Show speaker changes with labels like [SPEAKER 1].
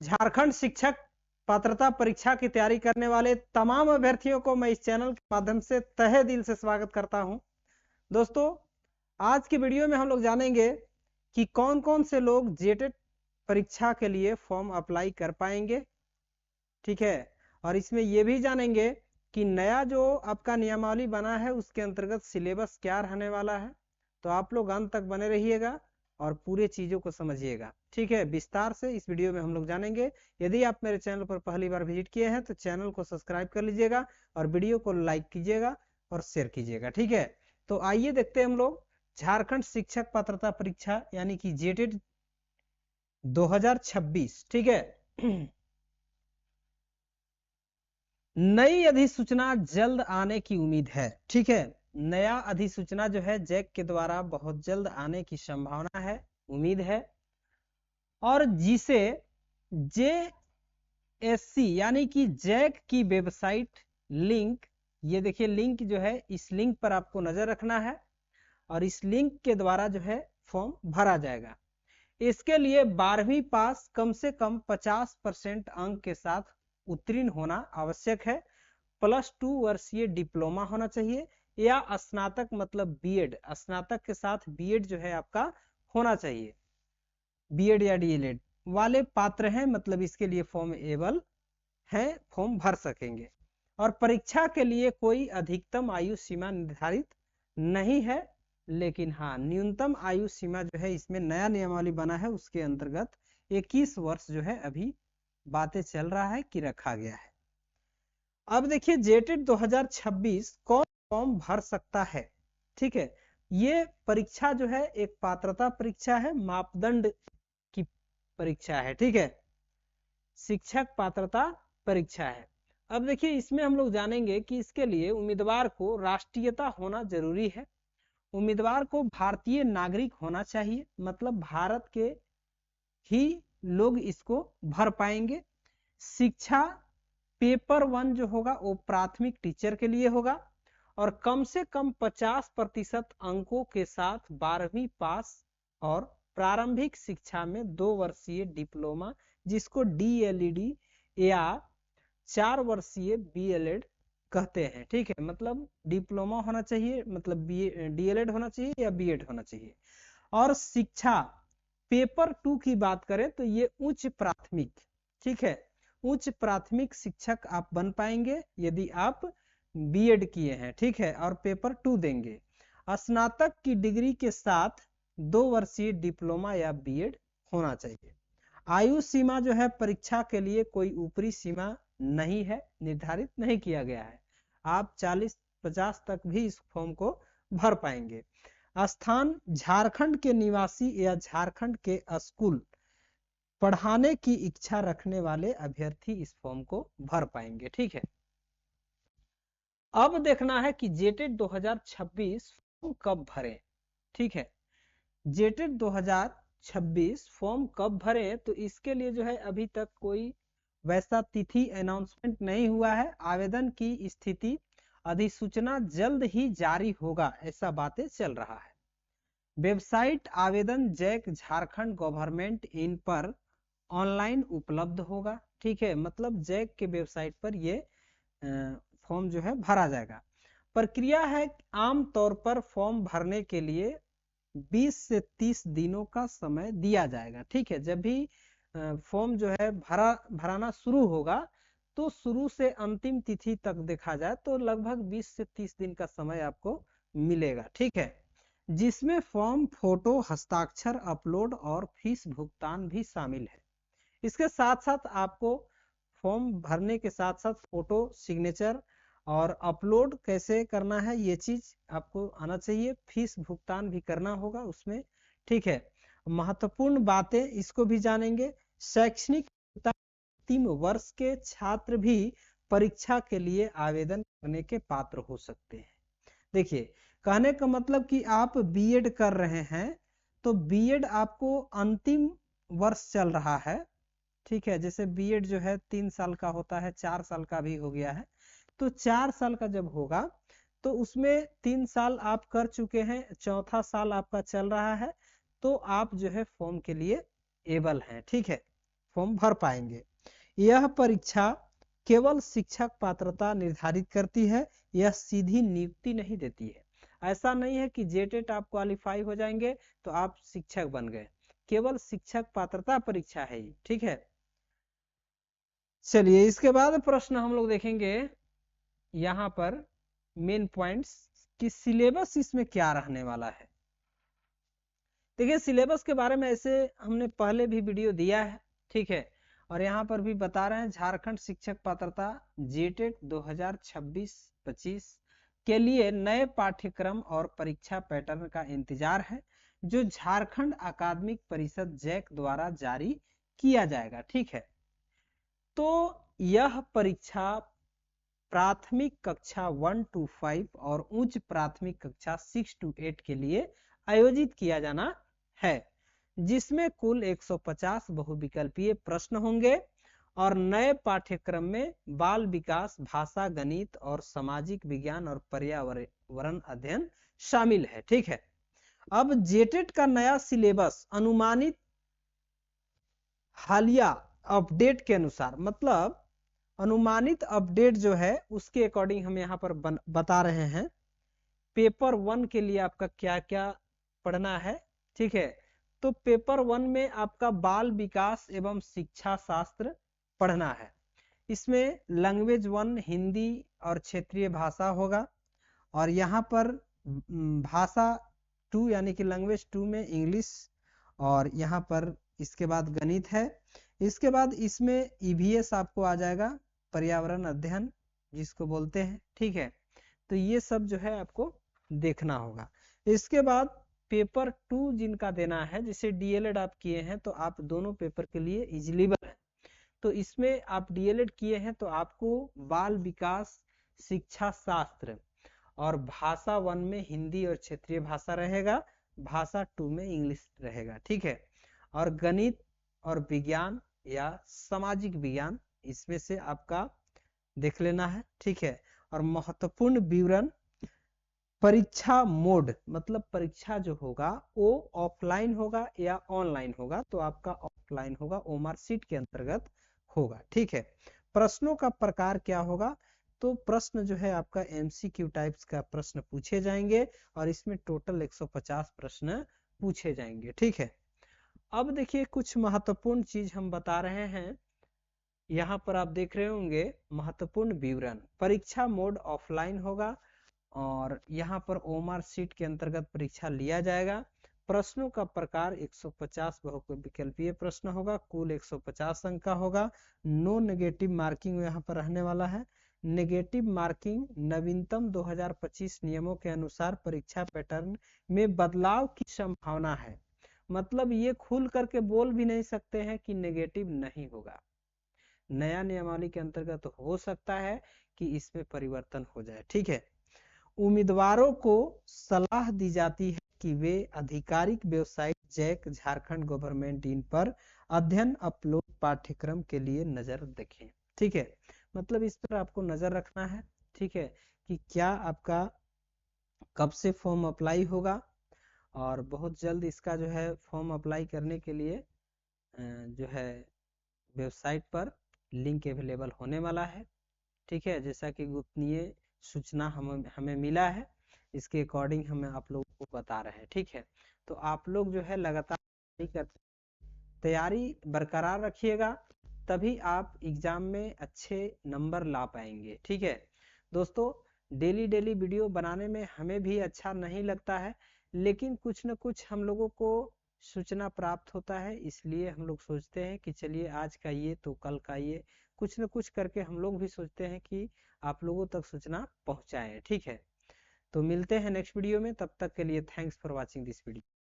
[SPEAKER 1] झारखंड शिक्षक पात्रता परीक्षा की तैयारी करने वाले तमाम अभ्यर्थियों को मैं इस चैनल के माध्यम से तहे दिल से स्वागत करता हूं। दोस्तों, आज की वीडियो में हम लोग जानेंगे कि कौन कौन से लोग जेटेट परीक्षा के लिए फॉर्म अप्लाई कर पाएंगे। ठीक है, और इसमें यह भी जानेंगे कि नया जो आपका नियमावली बना है उसके अंतर्गत सिलेबस क्या रहने वाला है। तो आप लोग अंत तक बने रहिएगा और पूरे चीजों को समझिएगा। ठीक है, विस्तार से इस वीडियो में हम लोग जानेंगे। यदि आप मेरे चैनल पर पहली बार विजिट किए हैं तो चैनल को सब्सक्राइब कर लीजिएगा और वीडियो को लाइक कीजिएगा और शेयर कीजिएगा। ठीक है, तो आइए देखते हैं हम लोग झारखंड शिक्षक पात्रता परीक्षा यानी कि जेटेट 2026। ठीक है, नई अधिसूचना जल्द आने की उम्मीद है। ठीक है, नया अधिसूचना जो है जैक के द्वारा बहुत जल्द आने की संभावना है, उम्मीद है, और जिसे जेएससी यानी कि जैक की वेबसाइट लिंक, ये देखिए लिंक जो है, इस लिंक पर आपको नजर रखना है और इस लिंक के द्वारा जो है फॉर्म भरा जाएगा। इसके लिए 12वीं पास कम से कम 50% अंक के साथ उत्तीर्ण होना आवश्यक है। +2 वर्षीय डिप्लोमा होना चाहिए या स्नातक मतलब बीएड, स्नातक के साथ बीएड जो है आपका होना चाहिए। बीएड या डीएलएड वाले पात्र हैं, मतलब इसके लिए फॉर्म एबल हैं, फॉर्म भर सकेंगे। और परीक्षा के लिए कोई अधिकतम आयु सीमा निर्धारित नहीं है, लेकिन हाँ न्यूनतम आयु सीमा जो है इसमें नया नियमावली बना है उसके अंतर्गत 21 वर्ष जो है अभी बातें चल रहा है कि रखा गया है। अब देखिए जेटेट 2026 कौन फॉर्म भर सकता है। ठीक है, ये परीक्षा जो है एक पात्रता परीक्षा है, मापदंड की परीक्षा है। ठीक है, शिक्षक पात्रता परीक्षा है। अब देखिए इसमें हम लोग जानेंगे कि इसके लिए उम्मीदवार को राष्ट्रीयता होना जरूरी है। उम्मीदवार को भारतीय नागरिक होना चाहिए, मतलब भारत के ही लोग इसको भर पाएंगे। शिक्षा पेपर 1 जो होगा वो प्राथमिक टीचर के लिए होगा और कम से कम 50% अंकों के साथ 12वीं पास और प्रारंभिक शिक्षा में 2 वर्षीय डिप्लोमा जिसको डीएलईडी या 4 वर्षीय बीएलएड कहते हैं। ठीक है, मतलब डिप्लोमा होना चाहिए, मतलब डीएलएड होना चाहिए या बीएड होना चाहिए। और शिक्षा पेपर 2 की बात करें तो ये उच्च प्राथमिक, ठीक है, उच्च प्राथमिक शिक्षक आप बन पाएंगे यदि आप बीएड किए हैं। ठीक है, और पेपर 2 देंगे। स्नातक की डिग्री के साथ 2 वर्षीय डिप्लोमा या बीएड होना चाहिए। आयु सीमा जो है परीक्षा के लिए कोई ऊपरी सीमा नहीं है, निर्धारित नहीं किया गया है। आप 40-50 तक भी इस फॉर्म को भर पाएंगे। स्थान झारखंड के निवासी या झारखंड के स्कूल पढ़ाने की इच्छा रखने वाले अभ्यर्थी इस फॉर्म को भर पाएंगे। ठीक है, अब देखना है कि जेटेट 2026 फॉर्म कब भरें। ठीक है, जेटेट 2026 फॉर्म कब भरें, तो इसके लिए जो है अभी तक कोई वैसा तिथि अनाउंसमेंट नहीं हुआ है। आवेदन की स्थिति अधिसूचना जल्द ही जारी होगा, ऐसा बातें चल रहा है। वेबसाइट आवेदन जैक झारखंड गवर्नमेंट इन पर ऑनलाइन उपलब्ध होगा। ठीक है, मतलब जैक के वेबसाइट पर ये फॉर्म जो है भरा जाएगा। प्रक्रिया है आमतौर पर फॉर्म भरने के लिए 20 से 30 दिनों का समय दिया जाएगा। ठीक है, जब भी फॉर्म जो है भराना शुरू होगा तो शुरू से अंतिम तिथि तक देखा जाए तो लगभग 20 से 30 दिन का समय आपको मिलेगा। ठीक है, जिसमें फॉर्म, फोटो, हस्ताक्षर अपलोड और फीस भुगतान भी शामिल है। इसके साथ साथ आपको फॉर्म भरने के साथ साथ फोटो, सिग्नेचर और अपलोड कैसे करना है ये चीज आपको आना चाहिए। फीस भुगतान भी करना होगा उसमें। ठीक है, महत्वपूर्ण बातें इसको भी जानेंगे। शैक्षणिक अंतिम वर्ष के छात्र भी परीक्षा के लिए आवेदन करने के पात्र हो सकते हैं। देखिए, कहने का मतलब कि आप बीएड कर रहे हैं तो बीएड आपको अंतिम वर्ष चल रहा है। ठीक है, जैसे बीएड जो है 3 साल का होता है, 4 साल का भी हो गया है। तो 4 साल का जब होगा तो उसमें 3 साल आप कर चुके हैं, चौथा साल आपका चल रहा है, तो आप जो है फॉर्म के लिए एबल हैं। ठीक है, फॉर्म भर पाएंगे। यह परीक्षा केवल शिक्षक पात्रता निर्धारित करती है, यह सीधी नियुक्ति नहीं देती है। ऐसा नहीं है कि जेटेट आप क्वालिफाई हो जाएंगे तो आप शिक्षक बन गए, केवल शिक्षक पात्रता परीक्षा है ये, ठीक है। चलिए इसके बाद प्रश्न हम लोग देखेंगे यहाँ पर मेन पॉइंट्स कि सिलेबस इसमें क्या रहने वाला है। देखिए सिलेबस के बारे में ऐसे हमने पहले भी वीडियो दिया है, ठीक है, और यहाँ पर भी बता रहे हैं झारखंड शिक्षक पात्रता जेटेट 2026-25 के लिए नए पाठ्यक्रम और परीक्षा पैटर्न का इंतजार है जो झारखंड अकादमिक परिषद जैक द्वारा जारी किया जाएगा, ठीक है। तो यह परीक्षा प्राथमिक कक्षा 1 to 5 और उच्च प्राथमिक कक्षा 6 to 8 के लिए आयोजित किया जाना है, जिसमें कुल 150 बहुविकल्पीय प्रश्न होंगे और नए पाठ्यक्रम में बाल विकास, भाषा, गणित और सामाजिक विज्ञान और पर्यावरण अध्ययन शामिल है, ठीक है। अब जेटेट का नया सिलेबस अनुमानित हालिया अपडेट के अनुसार, मतलब अनुमानित अपडेट जो है उसके अकॉर्डिंग हम यहाँ पर बता रहे हैं पेपर 1 के लिए आपका क्या क्या पढ़ना है, ठीक है। तो पेपर 1 में आपका बाल विकास एवं शिक्षा शास्त्र पढ़ना है। इसमें लैंग्वेज 1 हिंदी और क्षेत्रीय भाषा होगा और यहाँ पर भाषा 2 यानी कि लैंग्वेज 2 में इंग्लिश, और यहाँ पर इसके बाद गणित है। इसके बाद इसमें ईवीएस आपको आ जाएगा, पर्यावरण अध्ययन जिसको बोलते हैं, ठीक है। तो ये सब जो है आपको देखना होगा। इसके बाद पेपर 2 जिनका देना है, जैसे डीएलएड आप किए हैं तो आप दोनों पेपर के लिए एलिजिबल है। तो इसमें आप डीएलएड किए हैं तो आपको बाल विकास, शिक्षा शास्त्र और भाषा 1 में हिंदी और क्षेत्रीय भाषा रहेगा, भाषा 2 में इंग्लिश रहेगा, ठीक है। और गणित और विज्ञान या सामाजिक विज्ञान इसमें से आपका देख लेना है, ठीक है। और महत्वपूर्ण विवरण परीक्षा मोड, मतलब परीक्षा जो होगा वो ऑफलाइन होगा या ऑनलाइन होगा, तो आपका ऑफलाइन होगा, ओमार सीट के अंतर्गत होगा, ठीक है। प्रश्नों का प्रकार क्या होगा, तो प्रश्न जो है आपका एमसीक्यू टाइप्स का प्रश्न पूछे जाएंगे और इसमें टोटल 150 प्रश्न पूछे जाएंगे, ठीक है। अब देखिए कुछ महत्वपूर्ण चीज हम बता रहे हैं, यहाँ पर आप देख रहे होंगे महत्वपूर्ण विवरण। परीक्षा मोड ऑफलाइन होगा और यहाँ पर ओमार सीट के अंतर्गत परीक्षा लिया जाएगा। प्रश्नों का प्रकार 150 बहुविकल्पीय प्रश्न होगा, कुल 150 अंक का होगा। नो नेगेटिव मार्किंग यहाँ पर रहने वाला है। नेगेटिव मार्किंग नवीनतम 2025 नियमों के अनुसार परीक्षा पैटर्न में बदलाव की संभावना है, मतलब ये खुल करके बोल भी नहीं सकते हैं कि नेगेटिव नहीं होगा। नया नियमावली के अंतर्गत हो सकता है कि इसमें परिवर्तन हो जाए, ठीक है। उम्मीदवारों को सलाह दी जाती है कि वे आधिकारिक website JAC Jharkhand government in पर अध्ययन अपलोड पाठ्यक्रम के लिए नजर रखें, ठीक है। मतलब इस पर आपको नजर रखना है, ठीक है, कि क्या आपका कब से फॉर्म अप्लाई होगा, और बहुत जल्द इसका जो है फॉर्म अप्लाई करने के लिए जो है वेबसाइट पर लिंक अवेलेबल होने वाला है, ठीक है। जैसा कि गोपनीय सूचना हमें मिला है, इसके अकॉर्डिंग हमें आप लोगों को बता रहे हैं, ठीक है। तो आप लोग जो है लगातार तैयारी बरकरार रखिएगा, तभी आप एग्जाम में अच्छे नंबर ला पाएंगे, ठीक है। दोस्तों डेली वीडियो बनाने में हमें भी अच्छा नहीं लगता है, लेकिन कुछ न कुछ हम लोगों को सूचना प्राप्त होता है, इसलिए हम लोग सोचते हैं कि चलिए आज का ये तो कल का ये, कुछ न कुछ करके हम लोग भी सोचते हैं कि आप लोगों तक सूचना पहुंचाएं, ठीक है। तो मिलते हैं नेक्स्ट वीडियो में, तब तक के लिए thanks for watching this video.